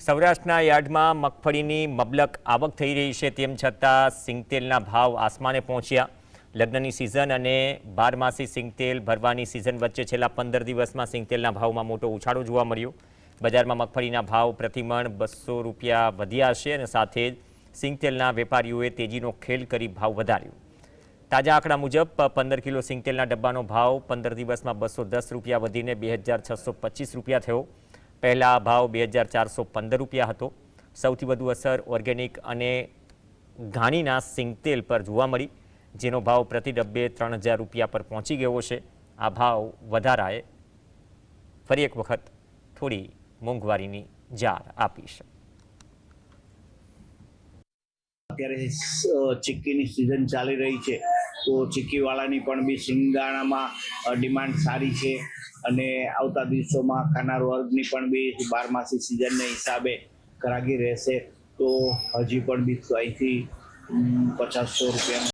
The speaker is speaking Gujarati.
સૌરાષ્ટ્રના યાર્ડમાં મગફળીની મબલક આવક થઈ રહી છે, તેમ છતાં સિંગતેલના ભાવ આસમાને પહોંચ્યા। લગ્નની સિઝન અને બારમાસી સિંગતેલ ભરવાની સિઝન વચ્ચે છેલ્લા 15 દિવસમાં સિંગતેલના ભાવમાં મોટો ઉછાળો જોવા મળ્યો। બજારમાં મગફળીના ભાવ પ્રતિમણ 200 રૂપિયા વધ્યા છે અને સાથે જ સિંગતેલના વેપારીઓએ તેજીનો ખેલ કરી ભાવ વધાર્યો। તાજા આંકડા મુજબ 15 કિલો સિંગતેલના ડબ્બાનો ભાવ 15 દિવસમાં 210 રૂપિયા વધીને 2625 રૂપિયા થયો। પહેલા આ ભાવ 2415 રૂપિયા હતો। સૌથી વધુ અસર ઓર્ગેનિક અને ઘાણીના સિંગતેલ પર જોવા મળી, જેનો ભાવ પ્રતિ ડબ્બે 3000 રૂપિયા પર પહોંચી ગયો છે। આ ભાવ વધારાએ ફરી એક વખત થોડી મોંઘવારીની જાર આપી છે। અત્યારે ચીક્કીની સિઝન ચાલી રહી છે, તો ચીક્કીવાળાની પણ બી સિંગાણામાં ડિમાન્ડ સારી છે અને આવતા દિવસોમાં ખાનાર વર્ગની પણ બી બારમાસી સિઝનને હિસાબે ગ્રાહકી રહેશે। તો હજી પણ બી અહીંથી 50-100 રૂપિયા